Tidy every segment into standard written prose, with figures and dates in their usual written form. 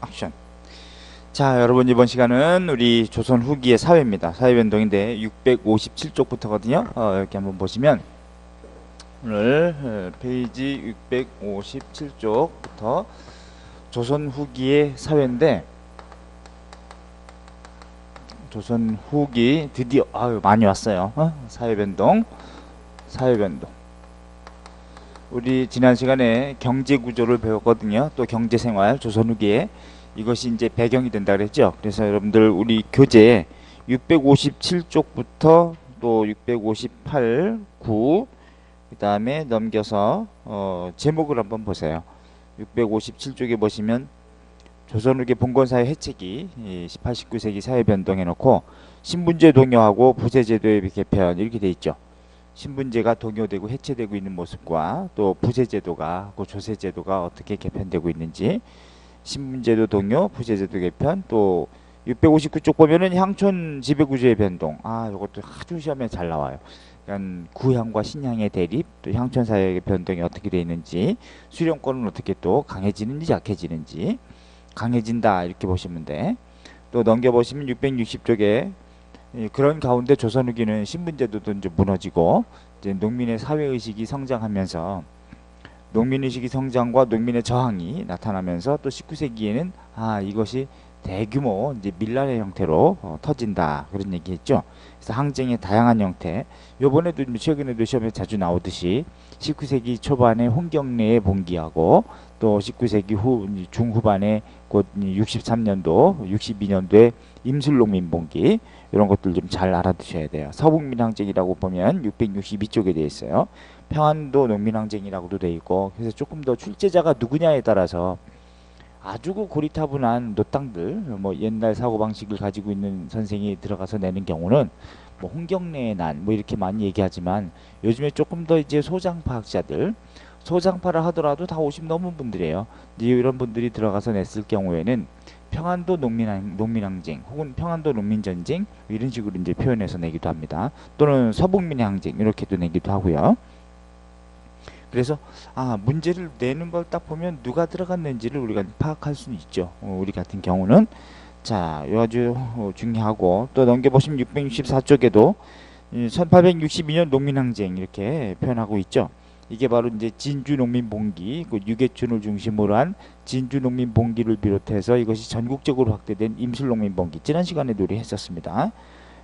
액션. 자, 여러분 이번 시간은 우리 조선 후기의 사회입니다. 사회변동인데 657쪽부터거든요. 이렇게 한번 보시면 오늘 페이지 657쪽부터 조선 후기의 사회인데 조선 후기 드디어 많이 왔어요. 사회변동. 우리 지난 시간에 경제 구조를 배웠거든요. 또 경제생활 조선 후기에 이것이 이제 배경이 된다 그랬죠. 그래서 여러분들 우리 교재 657쪽부터 또 658, 9 그다음에 넘겨서 제목을 한번 보세요. 657쪽에 보시면 조선 후기 봉건사회 해체기 18, 19세기 사회 변동해 놓고 신분제 동요하고 부세제도의 개편 이렇게 돼 있죠. 신분제가 동요되고 해체되고 있는 모습과 또 부세제도가 그 조세제도가 어떻게 개편되고 있는지 신분제도 동요, 부세제도 개편, 또 659쪽 보면은 향촌 지배구조의 변동. 이것도 아주 시험에 잘 나와요. 그러니까 구향과 신향의 대립, 또 향촌 사회의 변동이 어떻게 되어 있는지, 수령권은 어떻게 또 강해지는지 약해지는지, 강해진다 이렇게 보시면 돼. 또 넘겨보시면 660쪽에 그런 가운데 조선 후기는 신분제도도 이제 무너지고 이제 농민의 사회의식이 성장하면서 농민의식이 성장과 농민의 저항이 나타나면서 또 19세기에는 이것이 대규모 이제 밀란의 형태로 터진다 그런 얘기했죠. 그래서 항쟁의 다양한 형태. 요번에도 최근에도 시험에 자주 나오듯이 19세기 초반에 홍경래의 봉기하고 또 19세기 후 중후반에 곧 63년도, 62년도에 임술농민 봉기 이런 것들 좀 잘 알아두셔야 돼요. 서북민항쟁이라고 보면 662쪽에 되어 있어요. 평안도 농민항쟁이라고도 되어 있고 그래서 조금 더 출제자가 누구냐에 따라서 아주 고리타분한 노땅들 뭐 옛날 사고방식을 가지고 있는 선생이 들어가서 내는 경우는 뭐 홍경래의 난 뭐 이렇게 많이 얘기하지만 요즘에 조금 더 이제 소장파 학자들 소장파를 하더라도 다 50 넘은 분들이에요. 이런 분들이 들어가서 냈을 경우에는 평안도 농민항쟁 혹은 평안도 농민전쟁 이런 식으로 이제 표현해서 내기도 합니다. 또는 서북민의 항쟁 이렇게도 내기도 하고요. 그래서 문제를 내는 걸 딱 보면 누가 들어갔는지를 우리가 파악할 수는 있죠. 우리 같은 경우는 자, 요 아주 중요하고 또 넘겨보시면 664쪽에도 1862년 농민항쟁 이렇게 표현하고 있죠. 이게 바로 이제 진주농민봉기, 그 유계춘을 중심으로 한 진주농민봉기를 비롯해서 이것이 전국적으로 확대된 임술농민봉기. 지난 시간에도 우리 했었습니다.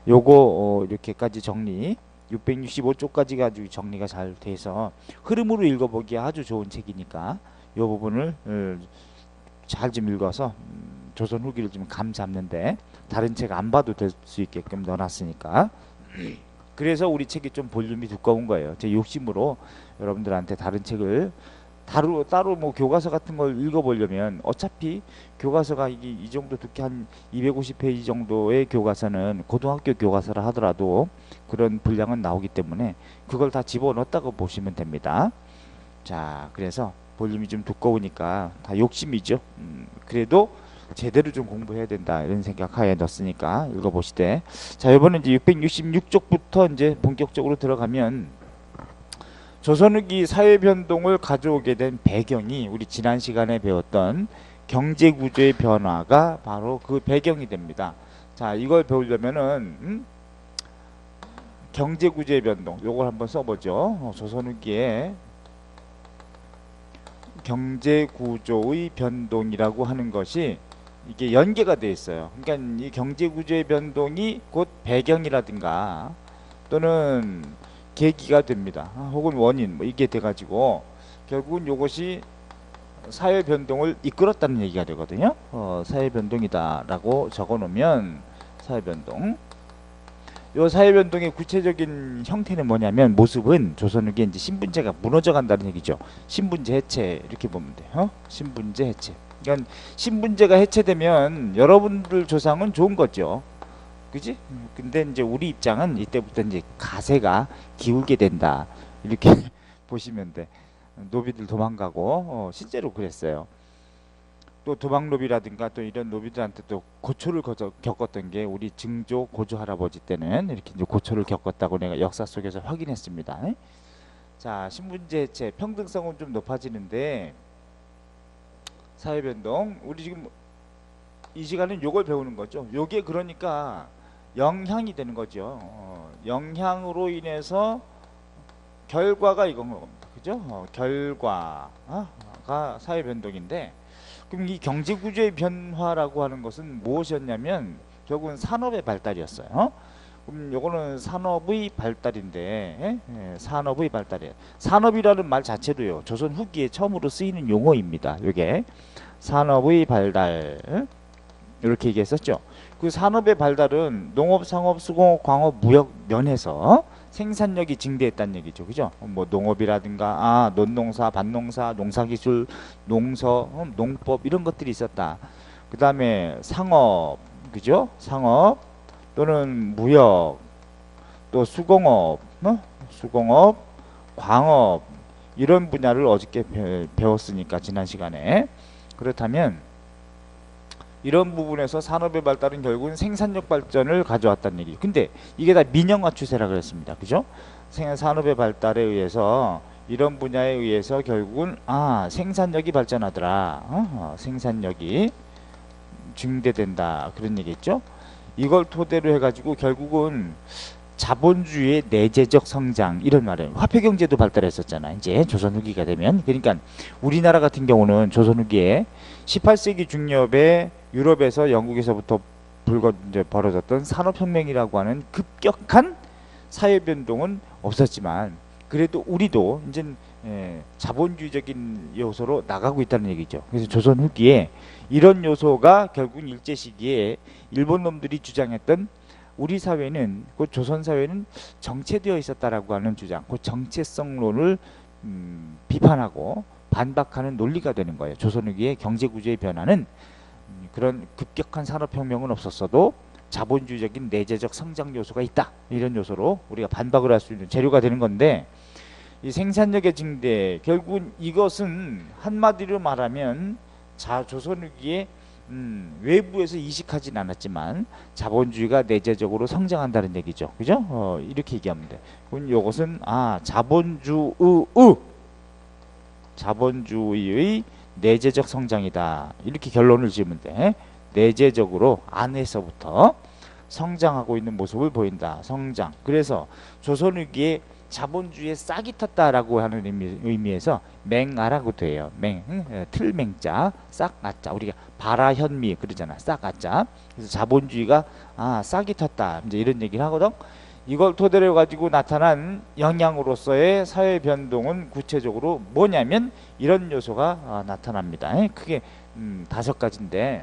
요거 이렇게까지 정리 665쪽까지 가지고 정리가 잘 돼서 흐름으로 읽어보기에 아주 좋은 책이니까 요 부분을 잘 좀 읽어서 조선 후기를 좀 감 잡는데 다른 책 안 봐도 될 수 있게끔 넣어놨으니까 그래서 우리 책이 좀 볼륨이 두꺼운 거예요. 제 욕심으로 여러분들한테 다른 책을 따로 뭐 교과서 같은 걸 읽어보려면 어차피 교과서가 이 정도 두께 한 250페이지 정도의 교과서는 고등학교 교과서라 하더라도 그런 분량은 나오기 때문에 그걸 다 집어넣었다고 보시면 됩니다. 자, 그래서 볼륨이 좀 두꺼우니까 다 욕심이죠. 그래도 제대로 좀 공부해야 된다 이런 생각하에 넣었으니까 읽어보시되 자, 이번에 이제 666쪽부터 이제 본격적으로 들어가면 조선 후기 사회 변동을 가져오게 된 배경이 우리 지난 시간에 배웠던 경제 구조의 변화가 바로 그 배경이 됩니다. 자, 이걸 배우려면은 경제 구조의 변동 요걸 한번 써보죠. 조선 후기에 경제 구조의 변동이라고 하는 것이 이게 연계가 되어 있어요. 그러니까 이 경제 구조의 변동이 곧 배경이라든가 또는 계기가 됩니다. 혹은 원인 뭐 이게 돼가지고 결국은 이것이 사회 변동을 이끌었다는 얘기가 되거든요. 사회 변동이다라고 적어놓으면 사회 변동. 요 사회 변동의 구체적인 형태는 뭐냐면 모습은 조선 후기에 이제 신분제가 무너져 간다는 얘기죠. 신분제 해체 이렇게 보면 돼요. 신분제 해체. 그러니까 신분제가 해체되면 여러분들 조상은 좋은 거죠. 그지? 근데 이제 우리 입장은 이때부터 이제 가세가 기울게 된다. 이렇게 보시면 돼. 노비들 도망가고 실제로 그랬어요. 또 도망노비라든가 또 이런 노비들한테 또 고초를 겪었던 게 우리 증조 고조 할아버지 때는 이렇게 이제 고초를 겪었다고 내가 역사 속에서 확인했습니다. 자, 신분제 해체 평등성은 좀 높아지는데 사회변동 우리 지금 이 시간은 요걸 배우는 거죠. 요게 그러니까 영향이 되는 거죠. 영향으로 인해서 결과가 이건 겁니다. 그죠? 결과가 사회 변동인데, 그럼 이 경제 구조의 변화라고 하는 것은 무엇이었냐면 결국은 산업의 발달이었어요. 그럼 요거는 산업의 발달인데, 산업의 발달이에요. 산업이라는 말 자체도요, 조선 후기에 처음으로 쓰이는 용어입니다. 요게 산업의 발달, 이렇게 얘기했었죠. 그 산업의 발달은 농업, 상업, 수공업, 광업, 무역 면에서 생산력이 증대했다는 얘기죠. 그죠? 뭐 농업이라든가 논농사, 밭농사, 농사기술, 농서, 농법 이런 것들이 있었다. 그 다음에 상업, 그죠? 상업 또는 무역, 또 수공업, 수공업, 광업 이런 분야를 어저께 배웠으니까 지난 시간에. 그렇다면 이런 부분에서 산업의 발달은 결국은 생산력 발전을 가져왔다는 얘기죠. 근데 이게 다 민영화 추세라 그랬습니다. 그죠? 산업의 발달에 의해서 이런 분야에 의해서 결국은 생산력이 발전하더라. 생산력이 증대된다. 그런 얘기겠죠? 이걸 토대로 해가지고 결국은 자본주의의 내재적 성장 이런 말은 화폐경제도 발달했었잖아. 이제 조선 후기가 되면. 그러니까 우리나라 같은 경우는 조선 후기에 18세기 중엽에 유럽에서 영국에서부터 이제 벌어졌던 산업혁명이라고 하는 급격한 사회변동은 없었지만 그래도 우리도 이제 자본주의적인 요소로 나가고 있다는 얘기죠. 그래서 조선 후기에 이런 요소가 결국 일제 시기에 일본 놈들이 주장했던 우리 사회는, 그 조선 사회는 정체되어 있었다라고 하는 주장, 그 정체성론을 비판하고 반박하는 논리가 되는 거예요. 조선 후기의 경제 구조의 변화는 그런 급격한 산업혁명은 없었어도 자본주의적인 내재적 성장 요소가 있다. 이런 요소로 우리가 반박을 할 수 있는 재료가 되는 건데, 이 생산력의 증대, 결국은 이것은 한마디로 말하면 조선 후기에 외부에서 이식하진 않았지만 자본주의가 내재적으로 성장한다는 얘기죠. 그죠? 이렇게 얘기하면 돼. 그럼 이것은 자본주의의 내재적 성장이다. 이렇게 결론을 지으면 돼. 내재적으로 안에서부터 성장하고 있는 모습을 보인다. 성장. 그래서 조선 후기에 자본주의에 싹이 텄다라고 하는 의미에서 맹아라고 돼요. 틀맹자, 싹아자. 우리가 바라현미 그러잖아. 싹아자. 그래서 자본주의가 싹이 텄다. 이제 이런 얘기를 하거든. 이걸 토대로 가지고 나타난 영향으로서의 사회 변동은 구체적으로 뭐냐면 이런 요소가 나타납니다. 크게 5가지인데,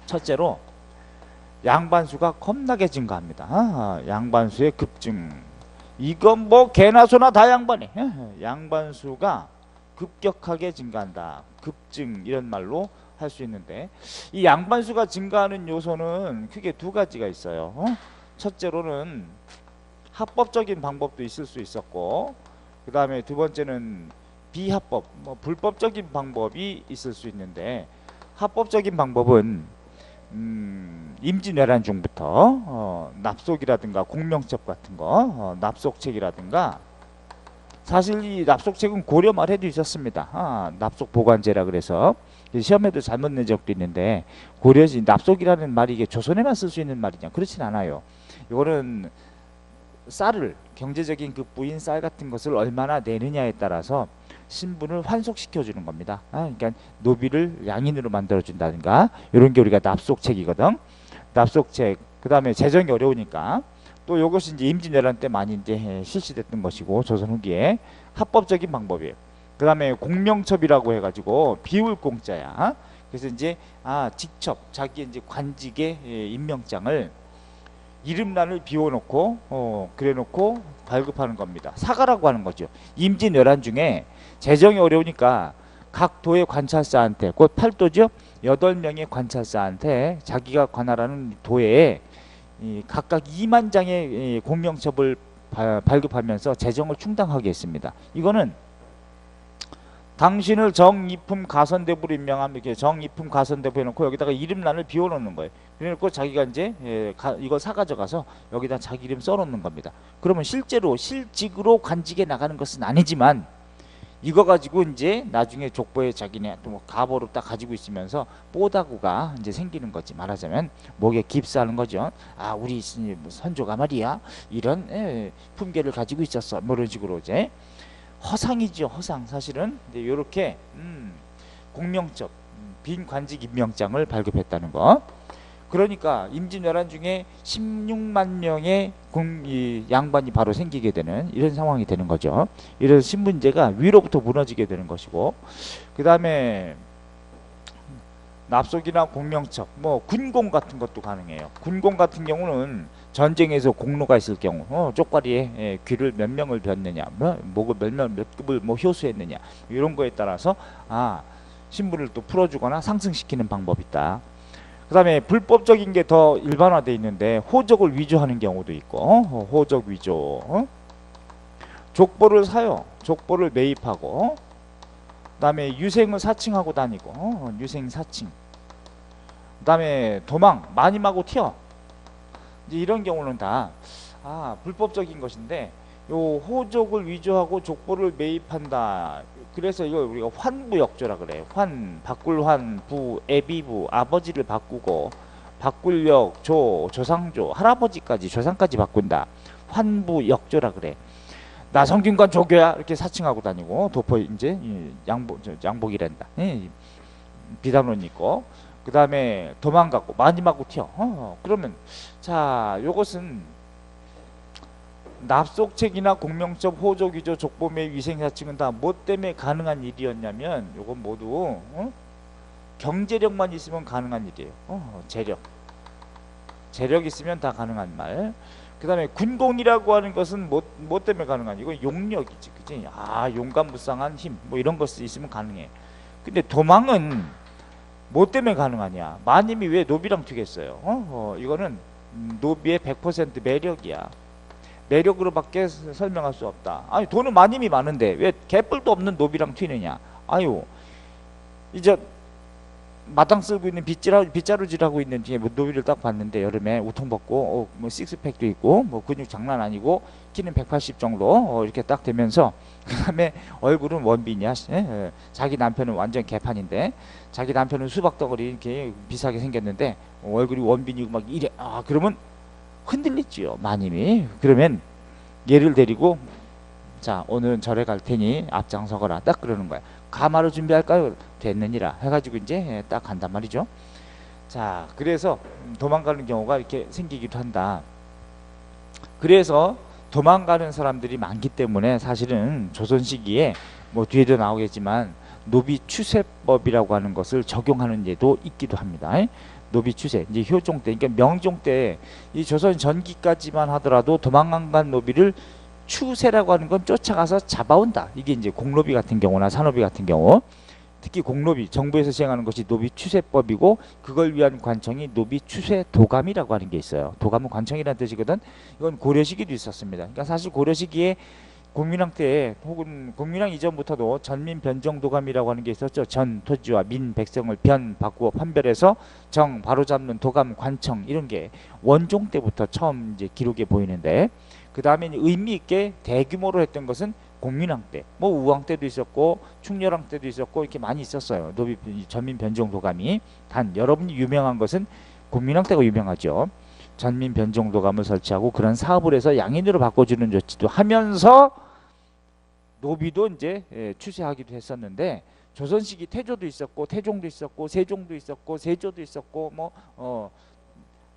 첫째로 양반수가 겁나게 증가합니다. 양반수의 급증. 이건 뭐 개나 소나 다 양반이. 양반수가 급격하게 증가한다. 급증 이런 말로 할 수 있는데, 이 양반수가 증가하는 요소는 크게 2가지가 있어요. 첫째로는 합법적인 방법도 있을 수 있었고, 그 다음에 2번째는 비합법, 불법적인 방법이 있을 수 있는데, 합법적인 방법은 임진왜란중부터 납속이라든가 공명첩 같은 거, 납속책이라든가, 사실 이 납속책은 고려 말에도 있었습니다. 납속보관제라 그래서 시험에도 잘못 낸 적도 있는데, 고려지 납속이라는 말이 이게 조선에만 쓸 수 있는 말이냐? 그렇진 않아요. 이거는 쌀을, 경제적인 그 부인 쌀 같은 것을 얼마나 내느냐에 따라서 신분을 환속시켜 주는 겁니다. 그러니까 노비를 양인으로 만들어 준다든가 이런 게 우리가 납속책이거든. 납속책. 그 다음에 재정이 어려우니까 또 이것이 이제 임진왜란 때 많이 이제 실시됐던 것이고, 조선 후기에 합법적인 방법이에요. 그 다음에 공명첩이라고 해가지고 비울 공짜야. 그래서 이제 직접 자기 이제 관직의 임명장을 이름란을 비워놓고 그래놓고 발급하는 겁니다. 사가라고 하는 거죠. 임진왜란 중에 재정이 어려우니까 각 도의 관찰사한테, 곧 팔도죠, 8명의 관찰사한테 자기가 관할하는 도에 각각 2만 장의 공명첩을 발급하면서 재정을 충당하게 했습니다. 이거는 당신을 정입품 가선대부로 임명하면, 이렇게 정입품 가선대부 해놓고 여기다가 이름란을 비워놓는 거예요. 그래놓고 자기가 이제 이걸 사가져가서 여기다 자기 이름 써놓는 겁니다. 그러면 실제로 실직으로 관직에 나가는 것은 아니지만 이거 가지고 이제 나중에 족보에 자기네 또 뭐 가보로 딱 가지고 있으면서 뽀다구가 이제 생기는 거지. 말하자면 목에 깁스하는 거죠. 아, 우리 선조가 말이야 이런 품계를 가지고 있었어. 뭐 이런 식으로 이제 허상이죠. 허상. 사실은 근데 요렇게 공명적 빈 관직 임명장을 발급했다는 거. 그러니까 임진왜란 중에 16만 명의 이 양반이 바로 생기게 되는 이런 상황이 되는 거죠. 이래서 신분제가 위로부터 무너지게 되는 것이고, 그 다음에 납속이나 공명첩, 뭐 군공 같은 것도 가능해요. 군공 같은 경우는 전쟁에서 공로가 있을 경우 쪽발이에 귀를 몇 명을 벼느냐, 목을 몇 급을 뭐 효수했느냐, 이런 거에 따라서 신분을 또 풀어주거나 상승시키는 방법이 있다. 그 다음에 불법적인 게 더 일반화되어 있는데 호적을 위조하는 경우도 있고, 호적 위조, 족보를 사요. 족보를 매입하고, 그 다음에 유생을 사칭하고 다니고, 유생 사칭, 그 다음에 도망 마님하고 튀어. 이제 이런 경우는 다 불법적인 것인데, 요 호적을 위조하고 족보를 매입한다. 그래서 이걸 우리가 환부역조라 그래요. 바꿀 부, 애비부, 아버지를 바꾸고, 바꿀역, 조상조, 할아버지까지, 조상까지 바꾼다. 환부역조라 그래. 나 성균관 조교야 이렇게 사칭하고 다니고, 도포 이제 양복이란다. 비단옷 입고, 그 다음에 도망가고 마님하고 튀어. 그러면 자, 요것은 납속책이나 공명첩, 호적 위조, 족보매, 위생사칭은 다 뭐 때문에 가능한 일이었냐면, 요건 모두 경제력만 있으면 가능한 일이에요. 재력 있으면 다 가능한 말. 그 다음에 군공이라고 하는 것은 뭐 때문에 가능한, 이건 용력이지, 그치? 용감무쌍한 힘, 뭐 이런 것 있으면 가능해. 근데 도망은 뭐 때문에 가능하냐? 마님이 왜 노비랑 튀겠어요? 이거는 노비의 100% 매력이야. 매력으로밖에 설명할 수 없다. 아니, 돈은 마님이 많은데 왜 개뿔도 없는 노비랑 튀느냐? 아유, 이제 마당 쓸고 있는 빗자루질하고 있는 뒤에 뭐 노비를 딱 봤는데, 여름에 우통 벗고 뭐 식스팩도 있고 뭐 근육 장난 아니고 키는 180 정도 이렇게 딱 되면서, 그 다음에 얼굴은 원빈이야. 자기 남편은 완전 개판인데, 자기 남편은 수박덩어리 이렇게 비슷하게 생겼는데 얼굴이 원빈이고 막 이래. 그러면 흔들리지요, 마님이. 그러면 얘를 데리고, 자, 오늘은 절에 갈 테니 앞장서거라, 딱 그러는 거야. 가마로 준비할까요? 됐느니라 해가지고 이제 딱 간단 말이죠. 자, 그래서 도망가는 경우가 이렇게 생기기도 한다. 그래서 도망가는 사람들이 많기 때문에 사실은 조선 시기에 뭐 뒤에도 나오겠지만 노비 추세법이라고 하는 것을 적용하는 예도 있기도 합니다. 노비 추세, 이제 효종 때, 그러니까 명종 때, 이 조선 전기까지만 하더라도 도망간 노비를 추세라고 하는 건 쫓아가서 잡아온다. 이게 이제 공노비 같은 경우나 산노비 같은 경우, 특히 공노비, 정부에서 시행하는 것이 노비 추세법이고, 그걸 위한 관청이 노비 추세 도감이라고 하는 게 있어요. 도감은 관청이라는 뜻이거든. 이건 고려 시기도 있었습니다. 그러니까 사실 고려 시기에 공민왕 때 혹은 공민왕 이전부터도 전민 변정 도감이라고 하는 게 있었죠. 전 토지와 민 백성을 변 바꾸어 판별해서 정 바로잡는 도감 관청, 이런 게 원종 때부터 처음 이제 기록에 보이는데, 그 다음에 의미 있게 대규모로 했던 것은 공민왕 때, 뭐 우왕 때도 있었고 충렬왕 때도 있었고 이렇게 많이 있었어요. 노비 전민 변정 도감이. 단 여러분이 유명한 것은 공민왕 때가 유명하죠. 전민 변정 도감을 설치하고 그런 사업을 해서 양인으로 바꿔주는 조치도 하면서 노비도 이제 추세하기도 했었는데, 조선시기 태조도 있었고 태종도 있었고 세종도 있었고 세조도 있었고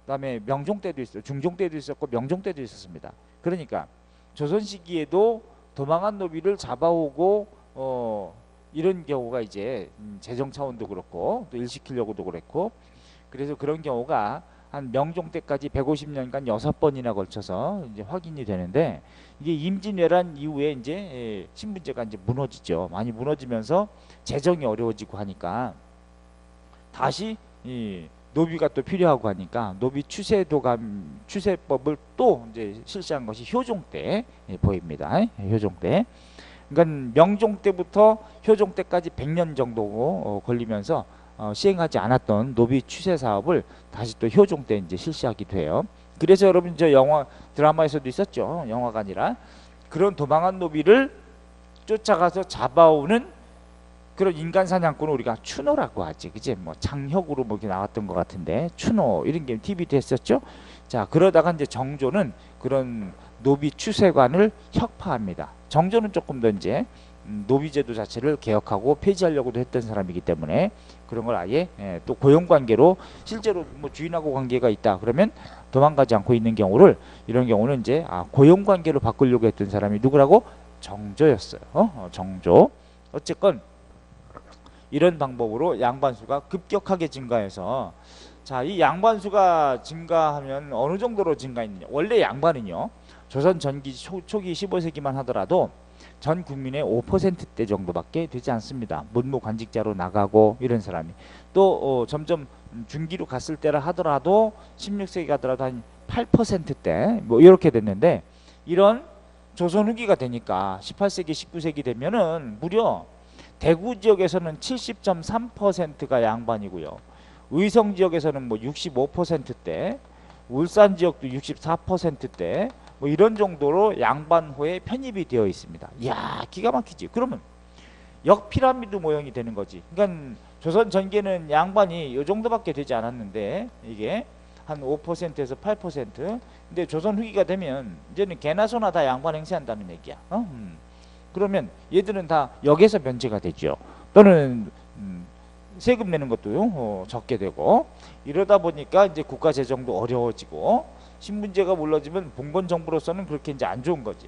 그다음에 명종 때도 있었고 중종 때도 있었고 명종 때도 있었습니다. 그러니까 조선 시기에도 도망한 노비를 잡아오고 이런 경우가 이제 재정 차원도 그렇고 또 일시키려고도 그랬고, 그래서 그런 경우가 한 명종 때까지 150년간 6번이나 걸쳐서 이제 확인이 되는데, 이게 임진왜란 이후에 이제 신분제가 이제 무너지죠. 많이 무너지면서 재정이 어려워지고 하니까 다시 이 노비가 또 필요하고 하니까 노비 추세도감 추세법을 또 이제 실시한 것이 효종 때 보입니다. 효종 때. 그러니까 명종 때부터 효종 때까지 100년 정도 걸리면서 시행하지 않았던 노비 추세 사업을 다시 또 효종 때 이제 실시하기도 해요. 그래서 여러분 저 영화 드라마에서도 있었죠. 영화가 아니라 그런 도망한 노비를 쫓아가서 잡아오는 그런 인간 사냥꾼을 우리가 추노라고 하지, 그지? 뭐 장혁으로 뭐 이렇게 나왔던 것 같은데 추노 이런 게 TV도 했었죠. 자, 그러다가 이제 정조는 그런 노비 추세관을 혁파합니다. 정조는 조금 더 이제 노비제도 자체를 개혁하고 폐지하려고도 했던 사람이기 때문에 그런 걸 아예 또 고용관계로 실제로 뭐 주인하고 관계가 있다 그러면 도망가지 않고 있는 경우를, 이런 경우는 이제 고용관계로 바꾸려고 했던 사람이 누구라고? 정조였어요. 정조. 어쨌건 이런 방법으로 양반수가 급격하게 증가해서, 자, 이 양반수가 증가하면 어느 정도로 증가했느냐. 원래 양반은요, 조선 전기 초기 15세기만 하더라도 전 국민의 5%대 정도밖에 되지 않습니다. 문무관직자로 나가고 이런 사람이 또 점점 중기로 갔을 때라 하더라도 16세기 가더라도 한 8%대 뭐 이렇게 됐는데, 이런 조선 후기가 되니까 18세기 19세기 되면은 무려 대구 지역에서는 70.3%가 양반이고요. 의성 지역에서는 뭐 65%대, 울산 지역도 64%대, 뭐 이런 정도로 양반호에 편입이 되어 있습니다. 이야, 기가 막히지. 그러면 역피라미드 모형이 되는 거지. 그러니까 조선 전기에는 양반이 이 정도밖에 되지 않았는데 이게 한 5%에서 8%. 근데 조선 후기가 되면 이제는 개나 소나 다 양반 행세한다는 얘기야. 그러면 얘들은 다 역에서 면제가 되죠. 또는 세금 내는 것도 적게 되고, 이러다 보니까 이제 국가 재정도 어려워지고 신분제가 몰라지면 봉건 정부로서는 그렇게 이제 안 좋은 거지.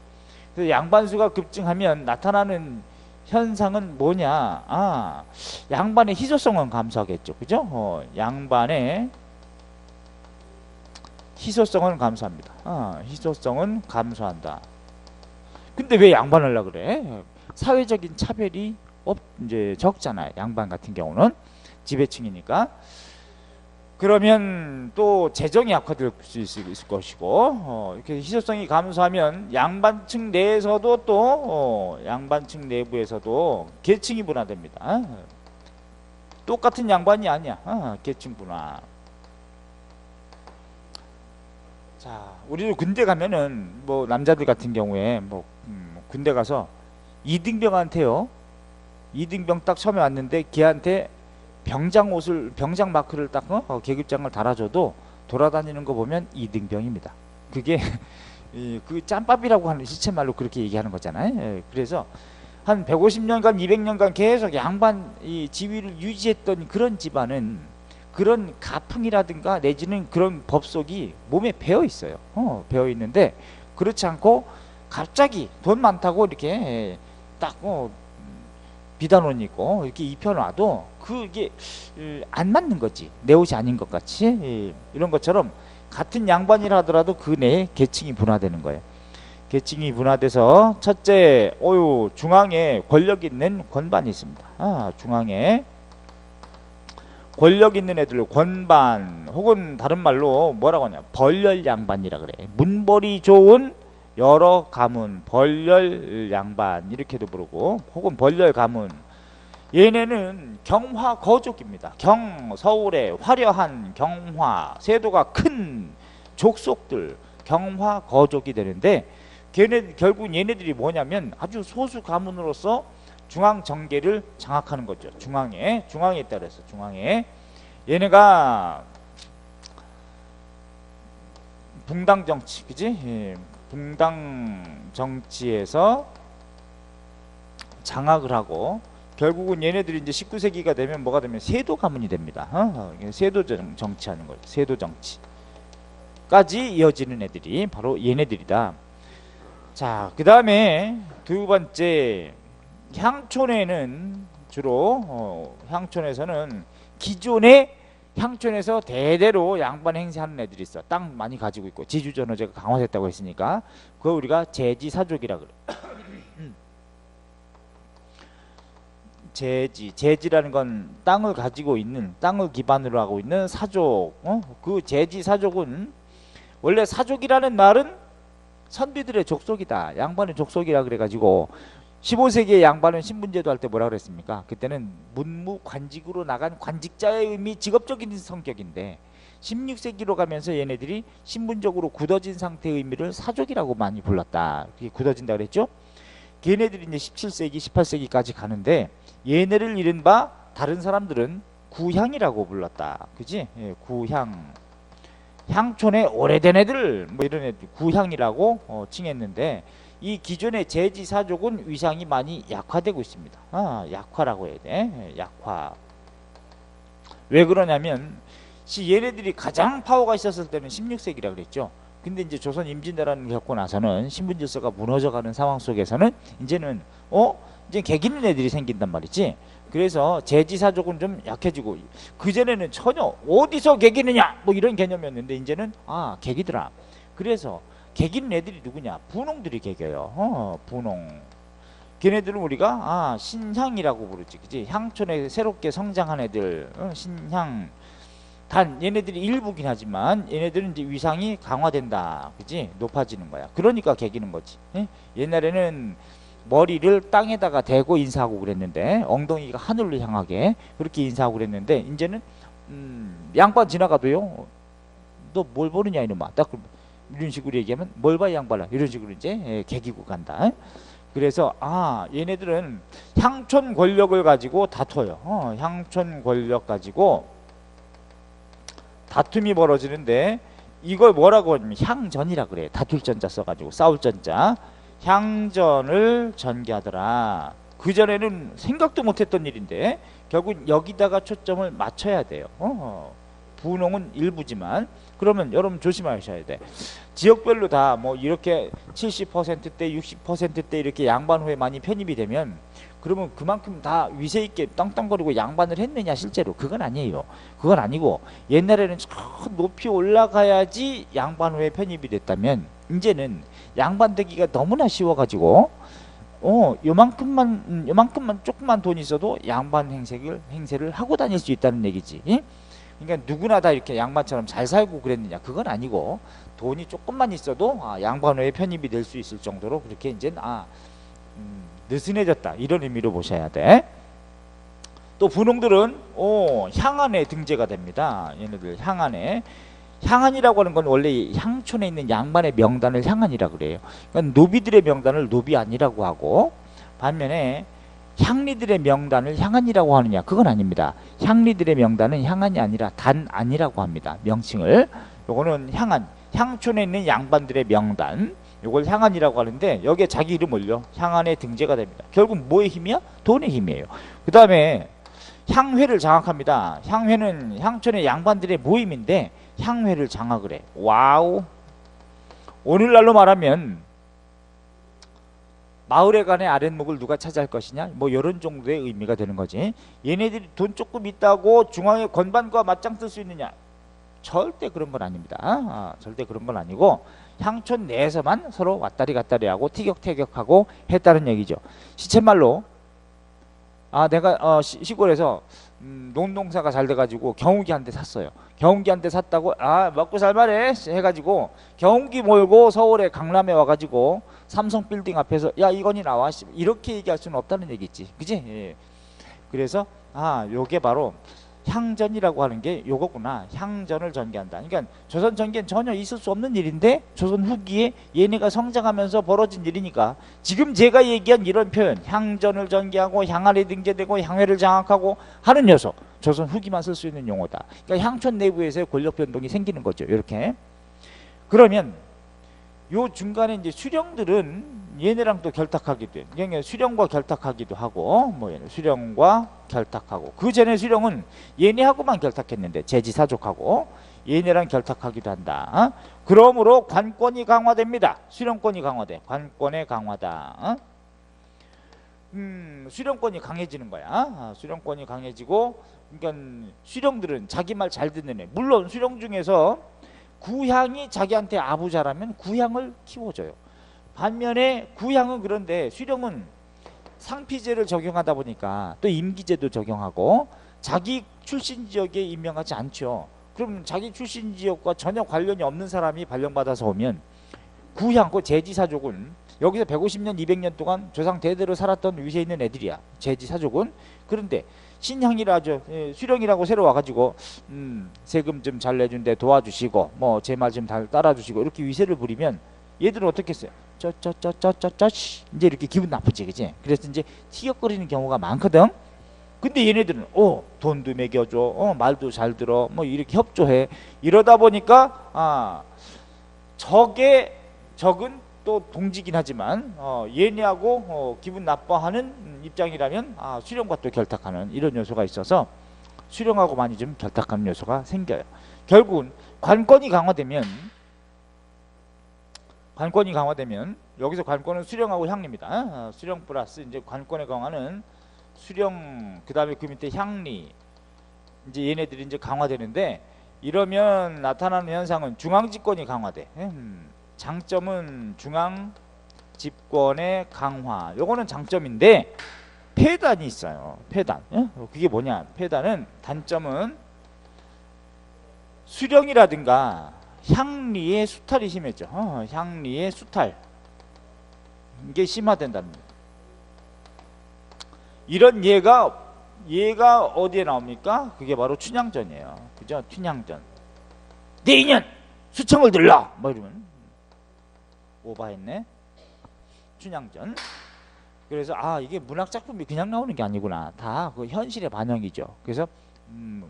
그래서 양반수가 급증하면 나타나는 현상은 뭐냐? 양반의 희소성은 감소하겠죠, 그죠? 양반의 희소성은 감소합니다. 희소성은 감소한다. 근데 왜 양반을 하려 그래? 사회적인 차별이 이제 적잖아요. 양반 같은 경우는 지배층이니까. 그러면 또 재정이 악화될 수 있을 것이고, 이렇게 희소성이 감소하면 양반층 내에서도 또 양반층 내부에서도 계층이 분화됩니다. 똑같은 양반이 아니야. 계층 분화. 자, 우리도 군대 가면은 뭐 남자들 같은 경우에 뭐 군대 가서 이등병한테요, 이등병 딱 처음에 왔는데 걔한테 병장 옷을, 병장 마크를 딱 계급장을 달아줘도 돌아다니는 거 보면 이등병입니다. 그게 그 짬밥이라고 하는 시체말로 그렇게 얘기하는 거잖아요. 그래서 한 150년간 200년간 계속 양반 이 지위를 유지했던 그런 집안은 그런 가풍이라든가 내지는 그런 법속이 몸에 배어 있어요. 배어 있는데, 그렇지 않고 갑자기 돈 많다고 이렇게 딱 비단옷 입고 이렇게 입혀놔도 그게 안 맞는 거지. 내 옷이 아닌 것 같이. 이런 것처럼 같은 양반이라 하더라도 그 내에 계층이 분화되는 거예요. 계층이 분화돼서 첫째, 중앙에 권력 있는 권반이 있습니다. 중앙에 권력 있는 애들, 권반, 혹은 다른 말로 뭐라고 하냐, 벌열 양반이라 그래. 문벌이 좋은 여러 가문, 벌열 양반 이렇게도 부르고, 혹은 벌열 가문. 얘네는 경화 거족입니다. 서울의 화려한 경화, 세도가 큰 족속들, 경화 거족이 되는데, 결국 얘네들이 뭐냐면 아주 소수 가문으로서 중앙 정계를 장악하는 거죠. 중앙에 따라서 중앙에 얘네가 붕당 정치, 그지? 붕당 정치에서 장악을 하고, 결국은 얘네들이 이제 19세기가 되면 뭐가 되면 세도 가문이 됩니다. 세도 정치하는 거죠. 세도 정치까지 이어지는 애들이 바로 얘네들이다. 자, 그 다음에 두 번째, 향촌에는 주로 향촌에서는 기존의 향촌에서 대대로 양반 행세하는 애들이 있어. 땅 많이 가지고 있고 지주전호제가 강화됐다고 했으니까 그거 우리가 제지사족이라 그래. 제지라는 건 땅을 가지고 있는, 땅을 기반으로 하고 있는 사족. 그 제지사족은 원래 사족이라는 말은 선비들의 족속이다, 양반의 족속이라 그래가지고 15세기에 양반은 신분제도 할 때 뭐라 그랬습니까? 그때는 문무관직으로 나간 관직자의 의미, 직업적인 성격인데 16세기로 가면서 얘네들이 신분적으로 굳어진 상태의 의미를 사족이라고 많이 불렀다. 그게 굳어진다 그랬죠? 걔네들이 이제 17세기, 18세기까지 가는데 얘네를 이른바 다른 사람들은 구향이라고 불렀다. 그지? 예, 구향. 향촌의 오래된 애들 뭐 이런 애들 구향이라고 칭했는데 이 기존의 제지사족은 위상이 많이 약화되고 있습니다. 약화라고 해야 돼. 예, 약화. 왜 그러냐면 얘네들이 가장 파워가 있었을 때는 16세기라 그랬죠. 근데 이제 조선 임진왜란을 겪고 나서는 신분 질서가 무너져가는 상황 속에서는 이제는 이제 개기는 애들이 생긴단 말이지. 그래서 제지사족은 좀 약해지고 그전에는 전혀 어디서 개기느냐 뭐 이런 개념이었는데 이제는 개기더라. 그래서 개기는 애들이 누구냐? 분홍들이 개겨요. 분홍. 걔네들은 우리가 신향이라고 부르지. 그지? 향촌에 새롭게 성장한 애들 신향. 단 얘네들이 일부긴 하지만 얘네들은 이제 위상이 강화된다. 그지? 높아지는 거야. 그러니까 개기는 거지. 예? 옛날에는 머리를 땅에다가 대고 인사하고 그랬는데 엉덩이가 하늘로 향하게 그렇게 인사하고 그랬는데 이제는 양반 지나가도요. 너 뭘 보느냐 이놈아. 딱 이런 식으로 얘기하면 뭘 봐 양반아. 이런 식으로 이제 개기고 간다. 그래서 얘네들은 향촌 권력을 가지고 다퉈요. 향촌 권력 가지고 다툼이 벌어지는데 이걸 뭐라고 하냐면 향전이라 그래요. 다툴 전자 써가지고 싸울 전자. 향전을 전개하더라. 그전에는 생각도 못했던 일인데 결국 여기다가 초점을 맞춰야 돼요. 분홍은 일부지만 그러면 여러분 조심하셔야 돼. 지역별로 다 뭐 이렇게 70%대 60%대 이렇게 양반호에 많이 편입이 되면 그러면 그만큼 다 위세 있게 땅땅거리고 양반을 했느냐 실제로 그건 아니에요. 그건 아니고 옛날에는 저 높이 올라가야지 양반호에 편입이 됐다면 이제는 양반 되기가 너무나 쉬워가지고 요만큼만 조금만 돈 있어도 양반 행세를 하고 다닐 수 있다는 얘기지. 예? 그러니까 누구나 다 이렇게 양반처럼 잘 살고 그랬느냐 그건 아니고 돈이 조금만 있어도 양반호에 편입이 될 수 있을 정도로 그렇게 이제 느슨해졌다 이런 의미로 보셔야 돼. 또 분홍들은 향안에 등재가 됩니다. 얘네들 향안에. 향안이라고 하는 건 원래 향촌에 있는 양반의 명단을 향안이라 그래요. 그러니까 노비들의 명단을 노비안이라고 하고 반면에 향리들의 명단을 향안이라고 하느냐 그건 아닙니다. 향리들의 명단은 향안이 아니라 단안이라고 합니다. 명칭을. 요거는 향안, 향촌에 있는 양반들의 명단 요걸 향안이라고 하는데 여기에 자기 이름 올려 향안에 등재가 됩니다. 결국 뭐의 힘이야? 돈의 힘이에요. 그 다음에 향회를 장악합니다. 향회는 향촌의 양반들의 모임인데 향회를 장악을 해. 와우. 오늘날로 말하면 마을에 간의 아랫목을 누가 차지할 것이냐 뭐 이런 정도의 의미가 되는 거지. 얘네들이 돈 조금 있다고 중앙의 건반과 맞짱 뜰 수 있느냐? 절대 그런 건 아닙니다. 절대 그런 건 아니고 향촌 내에서만 서로 왔다리 갔다리 하고 티격태격하고 했다는 얘기죠. 시쳇말로 내가 시골에서 농사가 잘 돼가지고 경운기 한 대 샀어요. 경운기 한 대 샀다고 먹고 살만해 해가지고 경운기 몰고 서울에 강남에 와가지고 삼성 빌딩 앞에서 야 이건이 나와 이렇게 얘기할 수는 없다는 얘기지. 그지? 예. 그래서 요게 바로 향전이라고 하는 게 요거구나. 향전을 전개한다. 그러니까 조선 전개는 전혀 있을 수 없는 일인데 조선 후기에 얘네가 성장하면서 벌어진 일이니까 지금 제가 얘기한 이런 표현 향전을 전개하고 향안에 등재되고 향회를 장악하고 하는 녀석 조선 후기만 쓸 수 있는 용어다. 그러니까 향촌 내부에서의 권력 변동이 생기는 거죠. 이렇게. 그러면 요 중간에 이제 수령들은 얘네랑 또 결탁하기도 해. 그러니까 수령과 결탁하기도 하고 뭐 수령과 결탁하고 그 전에 수령은 얘네하고만 결탁했는데 제지사족하고 얘네랑 결탁하기도 한다. 그러므로 관권이 강화됩니다. 수령권이 강화돼. 관권의 강화다. 수령권이 강해지는 거야. 수령권이 강해지고 그러니까 수령들은 자기 말 잘 듣는 애. 물론 수령 중에서 구향이 자기한테 아부자라면 구향을 키워줘요. 반면에 구향은 그런데 수령은 상피제를 적용하다 보니까 또 임기제도 적용하고 자기 출신 지역에 임명하지 않죠. 그럼 자기 출신 지역과 전혀 관련이 없는 사람이 발령받아서 오면 구향, 제지사족은 여기서 150년, 200년 동안 조상 대대로 살았던 위세 있는 애들이야. 제지사족은. 그런데 신향이라 수령이라고 새로 와가지고 세금 좀 잘 내준데 도와주시고 뭐 제 말 좀 잘 따라주시고 이렇게 위세를 부리면 얘들은 어떻게 했어요? 쩌쩌쩌쩌쩌쩌 이제 이렇게 기분 나쁘지, 그지? 그래서 이제 티격거리는 경우가 많거든. 근데 얘네들은 돈도 먹여줘, 말도 잘 들어, 뭐 이렇게 협조해. 이러다 보니까 적은 또 동지긴 하지만 얘네하고 기분 나빠하는 입장이라면 수령과 또 결탁하는 이런 요소가 있어서 수령하고 많이 좀 결탁하는 요소가 생겨요. 결국은 관권이 강화되면 여기서 관권은 수령하고 향리입니다. 수령 플러스 이제 관권의 강화는 수령, 그 다음에 그 밑에 향리, 이제 얘네들이 이제 강화되는데, 이러면 나타나는 현상은 중앙집권이 강화돼. 장점은 중앙집권의 강화. 요거는 장점인데 폐단이 있어요. 폐단. 그게 뭐냐? 폐단은 단점은 수령이라든가 향리의 수탈이 심해져. 향리의 수탈. 이게 심화된다는 거예요. 이런 얘가 어디에 나옵니까? 그게 바로 춘향전이에요. 그죠? 춘향전. 내 인연 수청을 들라! 뭐 이러면 오바했네. 춘향전. 그래서 이게 문학작품이 그냥 나오는 게 아니구나. 다 그 현실의 반영이죠. 그래서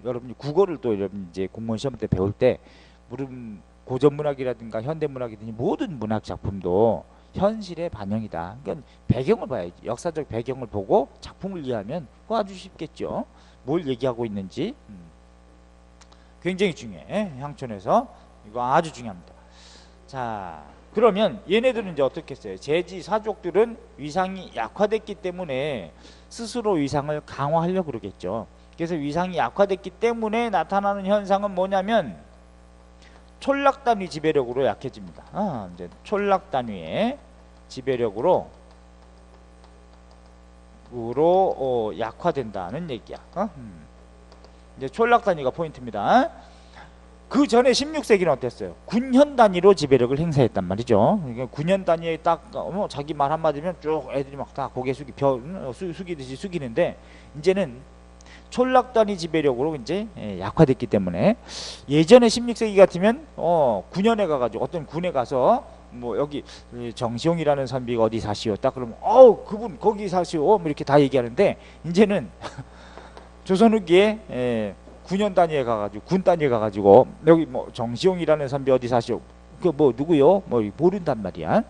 여러분이 국어를 또 여러분 이제 공무원 시험 때 배울 때 물론 고전문학이라든가 현대문학이든지 모든 문학작품도 현실의 반영이다. 그러니까 배경을 봐야지. 역사적 배경을 보고 작품을 이해하면 그거 아주 쉽겠죠. 뭘 얘기하고 있는지 굉장히 중요해. 향촌에서 이거 아주 중요합니다. 자, 그러면 얘네들은 이제 어떻게 했어요? 제지 사족들은 위상이 약화됐기 때문에 스스로 위상을 강화하려고 그러겠죠. 그래서 위상이 약화됐기 때문에 나타나는 현상은 뭐냐면 촌락단위 지배력으로 약해집니다. 이제 촌락단위의 지배력으로 약화된다는 얘기야. 이제 촌락단위가 포인트입니다. 그 전에 16세기는 어땠어요? 군현 단위로 지배력을 행사했단 말이죠. 그러니까 군현 단위에 딱 자기 말 한마디면 쭉 애들이 막 다 고개 숙이듯이 숙이는데, 이제는 촌락 단위 지배력으로 이제 약화됐기 때문에, 예전에 16세기 같으면 군현에 가가지고 어떤 군에 가서 뭐 여기 정시용이라는 선비가 어디 사시오 딱 그러면 그분 거기 사시오 뭐 이렇게 다 얘기하는데, 이제는 조선 후기에 군현 단위에 가가지고 군 단위에 가가지고 여기 뭐 정시용이라는 선비 어디 사시오 그 뭐 누구요 뭐 모른단 말이야.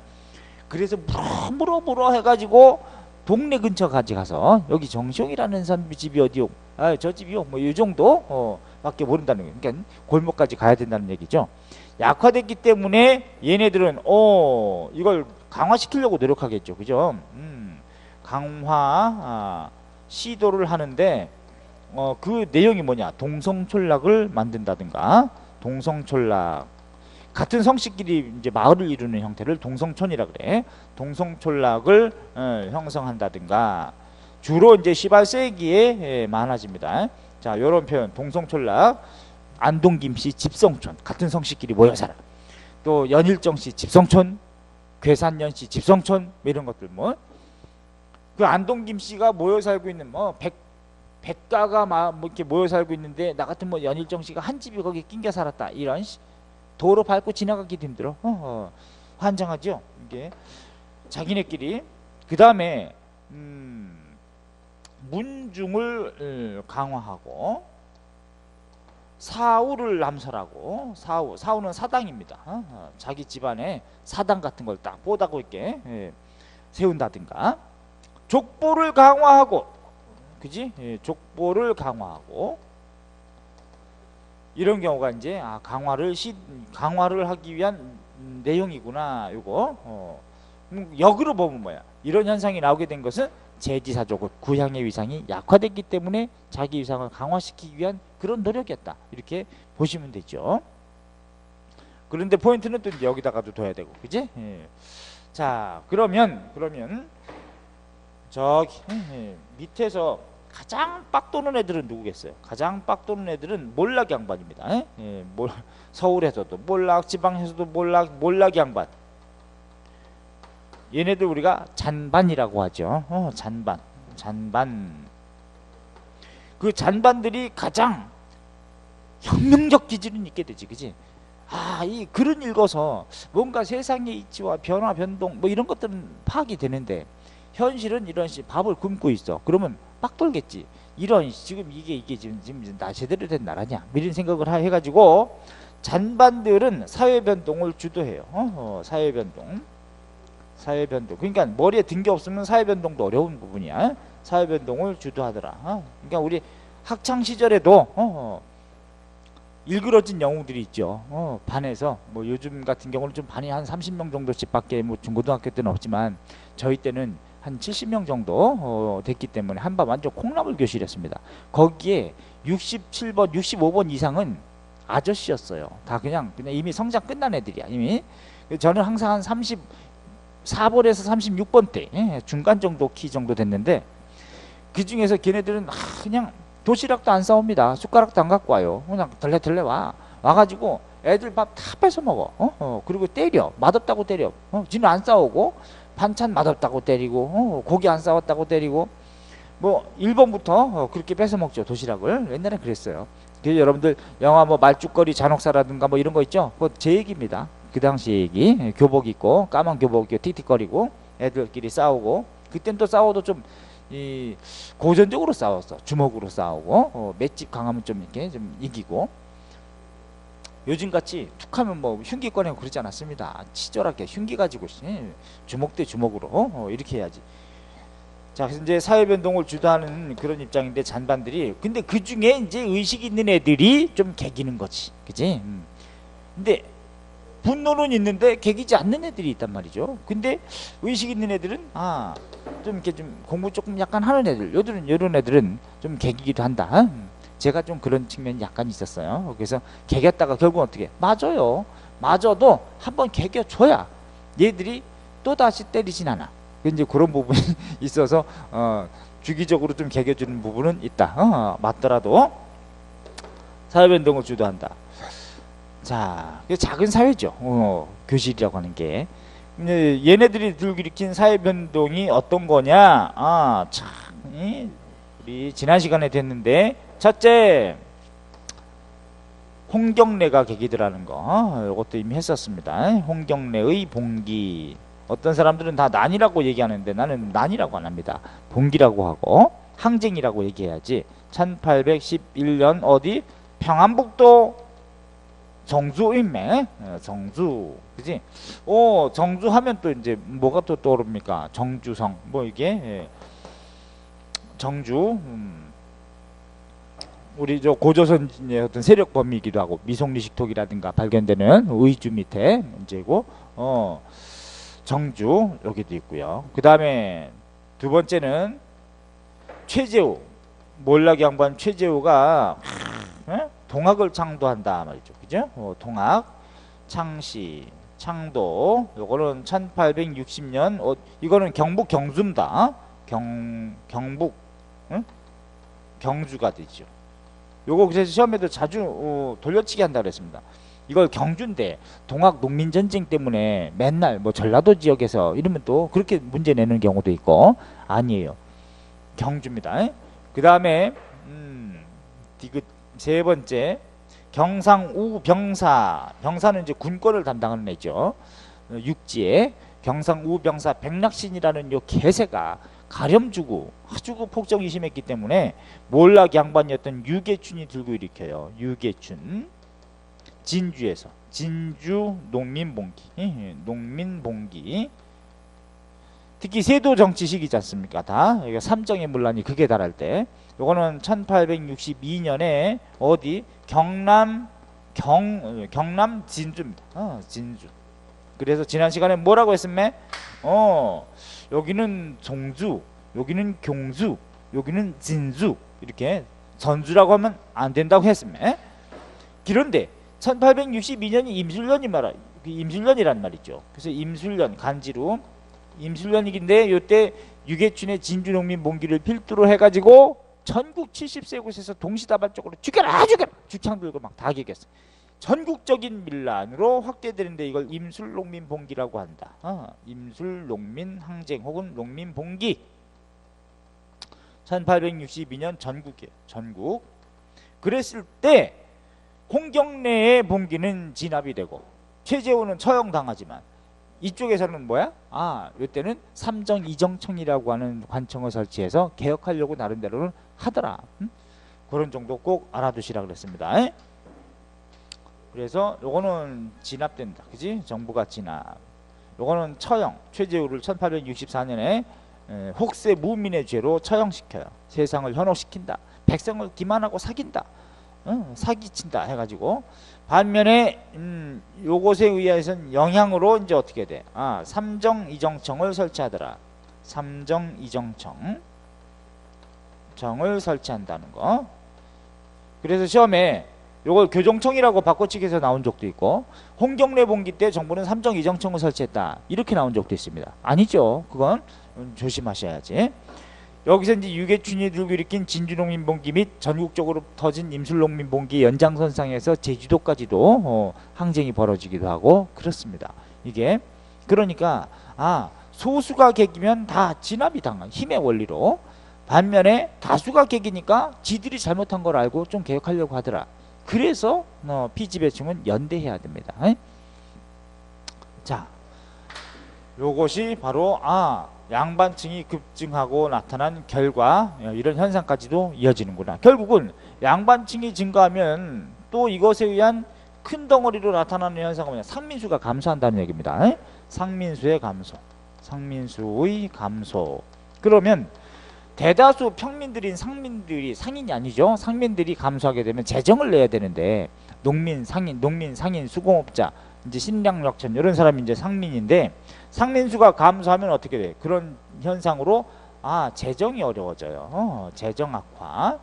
그래서 물어 해가지고 동네 근처까지 가서 여기 정시용이라는 선비 집이 어디요? 저 집이요. 뭐 이 정도 밖에 모른다는 거예요. 그러니까 골목까지 가야 된다는 얘기죠. 약화됐기 때문에 얘네들은 이걸 강화시키려고 노력하겠죠. 그죠? 강화 시도를 하는데 그 내용이 뭐냐? 동성촌락을 만든다든가, 동성촌락, 같은 성씨끼리 이제 마을을 이루는 형태를 동성촌이라 그래. 동성촌락을 형성한다든가, 주로 이제 18세기에 많아집니다. 자, 요런 표현, 동성촌락, 안동김씨 집성촌, 같은 성씨끼리 모여 살아. 또 연일정씨 집성촌, 괴산연씨 집성촌, 이런 것들 그 안동김씨가 모여 살고 있는 백가가 뭐 이렇게 모여 살고 있는데, 나 같은 연일정 씨가 한 집이 거기 낑겨 살았다, 이런 도로 밟고 지나가기도 힘들어. 환장하죠. 이게 자기네끼리. 그 다음에 문중을 강화하고 사우를 남설하고, 사우는 사당입니다. 자기 집안에 사당 같은 걸 딱 뽀다고 있게 세운다든가, 족보를 강화하고, 그지? 족보를 강화하고, 이런 경우가 이제 강화를 하기 위한 내용이구나. 요거 역으로 보면 뭐야? 이런 현상이 나오게 된 것은 제지사족, 구향의 위상이 약화됐기 때문에 자기 위상을 강화시키기 위한 그런 노력이었다. 이렇게 보시면 되죠. 그런데 포인트는 또 여기다가도 둬야 되고, 그지? 자, 그러면 저기 밑에서 가장 빡 도는 애들은 누구겠어요? 가장 빡 도는 애들은 몰락 양반입니다. 서울에서도 몰락, 지방에서도 몰락 양반. 얘네들 우리가 잔반이라고 하죠. 잔반. 그 잔반들이 가장 혁명적 기질은 있게 되지, 그지? 자, 이 글을 읽어서 뭔가 세상의 이치와 변화, 변동 뭐 이런 것들은 파악이 되는데 현실은 이런 식 밥을 굶고 있어. 그러면 빡 돌겠지. 이런 지금 이게 지금 나 제대로 된 나라냐? 이런 생각을 해가지고 잔반들은 사회 변동을 주도해요. 사회 변동. 사회 변동. 그러니까 머리에 든 게 없으면 사회 변동도 어려운 부분이야. 사회 변동을 주도하더라. 그러니까 우리 학창 시절에도 일그러진 영웅들이 있죠. 반에서 뭐 요즘 같은 경우는 좀 반이 한 30명 정도씩밖에 뭐 중고등학교 때는 없지만 저희 때는 한 70명 정도 됐기 때문에 한반 완전 콩나물 교실이었습니다. 거기에 67번, 65번 이상은 아저씨였어요. 다 그냥 이미 성장 끝난 애들이야. 이미. 저는 항상 한 34번에서 36번 대 중간 정도 키 정도 됐는데 그 중에서 걔네들은 그냥 도시락도 안 싸웁니다. 숟가락도 안 갖고 와요. 그냥 덜레덜레 와가지고 애들 밥 다 뺏어 먹어. 그리고 때려. 맛없다고 때려. 지는 안 싸우고 반찬 맛없다고 때리고 고기 안 싸웠다고 때리고 뭐 1번부터 그렇게 뺏어 먹죠. 도시락을. 옛날에 그랬어요. 그래서 여러분들 영화 뭐 말죽거리 잔혹사라든가 뭐 이런 거 있죠. 그거 제 얘기입니다. 그 당시 얘기. 교복 입고 까만 교복 입고 틱틱거리고 애들끼리 싸우고 그땐 또 싸워도 좀 이 고전적으로 싸웠어. 주먹으로 싸우고 맷집 강하면 좀 이렇게 좀 이기고 요즘같이 툭하면 뭐 흉기 꺼내고 그러지 않았습니다. 치졸하게 흉기 가지고 주먹 대 주먹으로 이렇게 해야지. 자, 그래서 이제 사회변동을 주도하는 그런 입장인데 잔반들이 근데 그 중에 이제 의식 있는 애들이 좀 개기는 거지, 그지? 근데 분노는 있는데 개기지 않는 애들이 있단 말이죠. 근데 의식 있는 애들은 좀 이렇게 좀 공부 조금 약간 하는 애들, 요런 애들은 좀 개기기도 한다. 제가 좀 그런 측면이 약간 있었어요. 그래서 개겼다가 결국 어떻게? 맞아요. 맞아도 한번 개겨줘야 얘들이 또 다시 때리진 않아. 이제 그런 부분이 있어서 주기적으로 좀 개겨주는 부분은 있다. 맞더라도 사회변동을 주도한다. 자, 작은 사회죠. 교실이라고 하는 게. 얘네들이 들고 일으킨 사회변동이 어떤 거냐? 참, 우리 지난 시간에 됐는데, 첫째, 홍경래가 계기더라는 거. 이것도 이미 했었습니다. 홍경래의 봉기. 어떤 사람들은 다 난이라고 얘기하는데 나는 난이라고 안 합니다. 봉기라고 하고, 항쟁이라고 얘기해야지. 1811년 어디? 평안북도 정주인매, 정주, 그지? 정주 하면 또 이제 뭐가 또 떠오릅니까? 정주성, 뭐 이게 정주, 우리 저 고조선의 어떤 세력 범위이기도 하고 미송리식톡이라든가 발견되는 의주 밑에 문제고, 정주 여기도 있고요. 그 다음에 두 번째는 최재우, 몰락 양반 최재우가 동학을 창도한다 말이죠. 그죠? 동학, 창시, 창도. 요거는 1860년. 이거는 경북 경주입니다. 경북 경주가 되죠. 요거 그래서 시험에도 자주 돌려치기 한다 그랬습니다. 이걸 경주인데 동학 농민전쟁 때문에 맨날 뭐 전라도 지역에서 이러면 또 그렇게 문제 내는 경우도 있고 아니에요. 경주입니다. 그 다음에 디귿 세 번째 경상우 병사. 병사는 이제 군권을 담당하는 애죠. 육지에 경상우 병사 백낙신이라는 요 개새가 가렴주고 아주 그 폭정이 심했기 때문에 몰락 양반이었던 유계춘이 들고 일으켜요. 유계춘. 진주에서 진주 농민봉기. 특히 세도 정치식이지 않습니까? 다 삼정의 문란이 극에 달할 때. 요거는 1862년에 어디 경남 진주입니다. 진주. 그래서 지난 시간에 뭐라고 했으면 여기는 종주, 여기는 경주, 여기는 진주 이렇게 전주라고 하면 안 된다고 했으면. 그런데 1862년이 임술년이란 말이죠. 그래서 임술년 간지로 임술년이긴데 요때 유계춘의 진주농민봉기를 필두로 해가지고 전국 70세 곳에서 동시다발적으로 죽여라 죽창 들고 막 다 기겠어. 전국적인 밀란으로 확대되는데 이걸 임술농민봉기라고 한다. 임술농민항쟁 혹은 농민봉기. 1862년 전국이에요. 전국. 그랬을 때 홍경래의 봉기는 진압이 되고 최재호는 처형당하지만 이쪽에서는 뭐야? 이때는 삼정 이정청이라고 하는 관청을 설치해서 개혁하려고 나름대로는 하더라. 그런 정도 꼭 알아두시라 그랬습니다. 그래서 요거는 진압된다. 그지? 정부가 진압. 요거는 처형. 최재우를 1864년에 혹세 무민의 죄로 처형시켜요. 세상을 현혹시킨다. 백성을 기만하고 사귄다. 사기친다 해가지고. 반면에 요것에 의해서는 영향으로 이제 어떻게 돼? 삼정 이정청을 설치하더라. 삼정 이정청 정을 설치한다는 거. 그래서 시험에 요걸 교정청이라고 바꿔치기해서 나온 적도 있고, 홍경래 봉기 때 정부는 삼정 이정청을 설치했다 이렇게 나온 적도 있습니다. 아니죠. 그건 조심하셔야지. 여기서 이제 유계춘이 들고 일으킨 진주농민봉기 및 전국적으로 터진 임술농민봉기 연장선상에서 제주도까지도 항쟁이 벌어지기도 하고 그렇습니다. 이게 그러니까 소수가 개기면 다 진압이 당한 힘의 원리로, 반면에 다수가 개기니까 지들이 잘못한 걸 알고 좀 개혁하려고 하더라. 그래서 피지배층은 연대해야 됩니다. 자, 요것이 바로 양반층이 급증하고 나타난 결과, 이런 현상까지도 이어지는구나. 결국은 양반층이 증가하면 또 이것에 의한 큰 덩어리로 나타나는 현상은 뭐냐? 상민수가 감소한다는 얘기입니다. 상민수의 감소. 상민수의 감소. 그러면 대다수 평민들인 상민들이, 상인이 아니죠. 상민들이 감소하게 되면 재정을 내야 되는데, 농민, 상인, 수공업자, 이제 신량역천 이런 사람이 이제 상민인데, 상민수가 감소하면 어떻게 돼? 그런 현상으로 재정이 어려워져요. 재정 악화.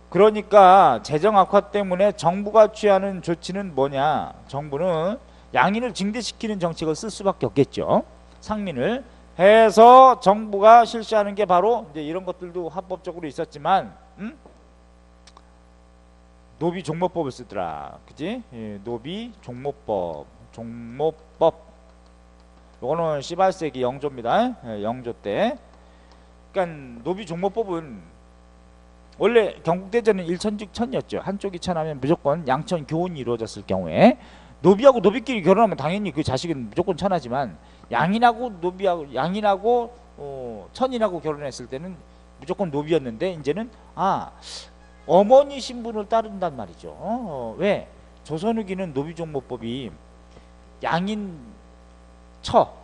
그러니까 재정 악화 때문에 정부가 취하는 조치는 뭐냐? 정부는 양인을 증대시키는 정책을 쓸 수밖에 없겠죠. 상민을 해서 정부가 실시하는 게 바로 이제 이런 것들도 합법적으로 있었지만, 노비 종모법을 쓰더라. 그지? 노비 종모법. 요거는 18세기 영조입니다. 영조 때. 그러니까 노비 종모법은 원래 경국대전은 일천직천이었죠. 한쪽이 천하면 무조건 양천 교훈이 이루어졌을 경우에 노비하고 노비끼리 결혼하면 당연히 그 자식은 무조건 천하지만, 양인하고 천인하고 결혼했을 때는 무조건 노비였는데, 이제는 어머니 신분을 따른단 말이죠. 왜? 조선 후기는 노비종모법이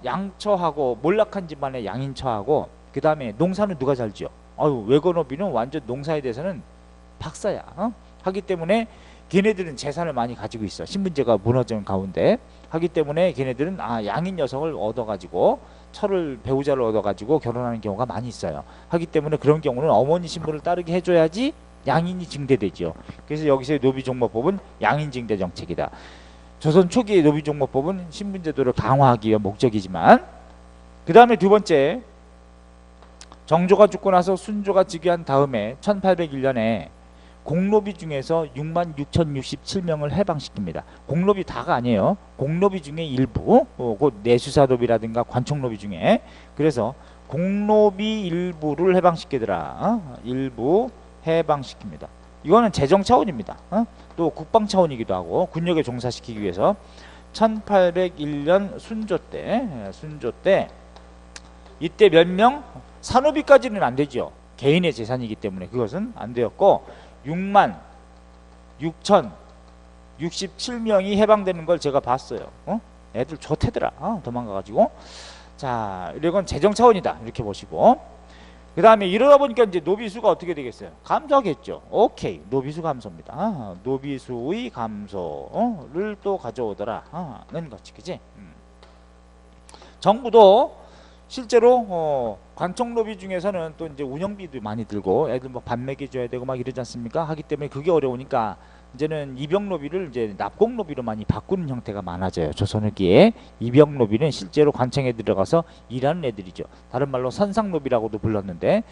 양처하고 몰락한 집안의 양인처하고, 그 다음에 농사는 누가 잘 지어? 외거노비는 완전 농사에 대해서는 박사야. 하기 때문에 걔네들은 재산을 많이 가지고 있어. 신분제가 무너진 가운데 하기 때문에 걔네들은 양인 여성을 얻어가지고 배우자를 얻어가지고 결혼하는 경우가 많이 있어요. 하기 때문에 그런 경우는 어머니 신분을 따르게 해줘야지 양인이 증대되죠. 그래서 여기서의 노비종모법은 양인 증대 정책이다. 조선 초기의 노비종모법은 신분제도를 강화하기 위한 목적이지만, 그 다음에 두 번째, 정조가 죽고 나서 순조가 즉위한 다음에 1801년에 공로비 중에서 66,067명을 해방시킵니다. 공로비 다가 아니에요. 공로비 중에 일부, 곧 내수사노비라든가 관청노비 중에. 그래서 공로비 일부를 해방시키더라. 일부 해방시킵니다. 이거는 재정 차원입니다. 또 국방 차원이기도 하고, 군역에 종사시키기 위해서. 1801년 순조 때 이때 몇 명? 산호비까지는 안 되죠. 개인의 재산이기 때문에 그것은 안 되었고, 66,067명이 해방되는 걸 제가 봤어요. 애들 좋대더라. 도망가가지고. 자, 이건 재정 차원이다 이렇게 보시고, 그 다음에 이러다 보니까 이제 노비수가 어떻게 되겠어요? 감소하겠죠. 오케이, 노비수 감소입니다. 노비수의 감소를 또 가져오더라는 거지, 그지? 정부도 실제로 관청노비 중에서는 또 이제 운영비도 많이 들고, 애들 뭐 밥 먹여줘야 되고 막 이러지 않습니까? 하기 때문에 그게 어려우니까 이제는 입역노비를 이제 납공노비로 많이 바꾸는 형태가 많아져요. 조선 후기에 입역노비는 실제로 관청에 들어가서 일하는 애들이죠. 다른 말로 선상노비라고도 불렀는데,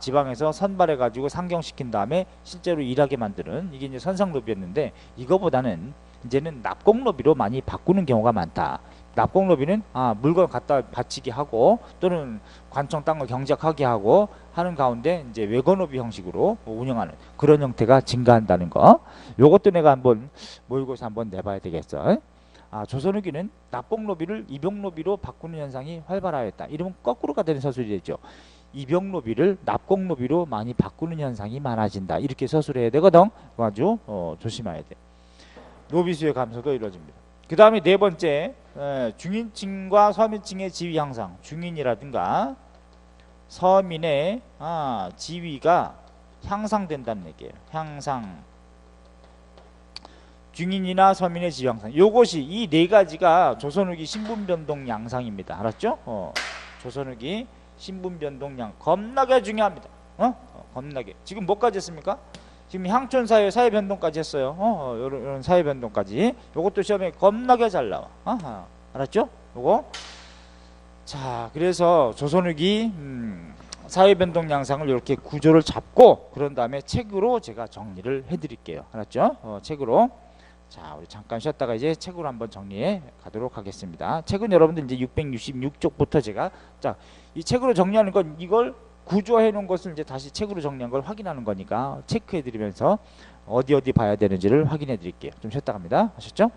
지방에서 선발해 가지고 상경시킨 다음에 실제로 일하게 만드는, 이게 이제 선상노비였는데, 이거보다는 이제는 납공노비로 많이 바꾸는 경우가 많다. 납공로비는 물건 갖다 바치게 하고 또는 관청 땅을 경작하게 하고 하는 가운데 이제 외건로비 형식으로 운영하는 그런 형태가 증가한다는 거. 요것도 내가 한번 모의고사 한번 내봐야 되겠어. 조선 후기는 납공로비를 입용로비로 바꾸는 현상이 활발하였다. 이러면 거꾸로가 되는 서술이 되죠. 입용로비를 납공로비로 많이 바꾸는 현상이 많아진다. 이렇게 서술해야 되거든. 아주 조심해야 돼. 노비수의 감소도 이루어집니다. 그 다음에 네 번째, 중인층과 서민층의 지위 향상. 중인이라든가 서민의 지위가 향상된다는 얘기예요. 향상. 중인이나 서민의 지위 향상. 요것이 이 네 가지가 조선후기 신분변동 양상입니다. 알았죠? 조선후기 신분변동 양 겁나게 중요합니다. 겁나게. 지금 뭐까지 했습니까? 지금 향촌사회 사회변동까지 했어요. 요런 사회변동까지. 요것도 시험에 겁나게 잘 나와. 알았죠? 요거. 자, 그래서 조선후기 사회변동 양상을 이렇게 구조를 잡고 그런 다음에 책으로 제가 정리를 해드릴게요. 알았죠? 책으로. 자, 우리 잠깐 쉬었다가 이제 책으로 한번 정리해 가도록 하겠습니다. 책은 여러분들 이제 666쪽부터 제가 이 책으로 정리하는 건 이걸 구조해 놓은 것을 이제 다시 책으로 정리한 걸 확인하는 거니까 체크해 드리면서 어디 봐야 되는지를 확인해 드릴게요. 좀 쉬었다 갑니다. 아셨죠?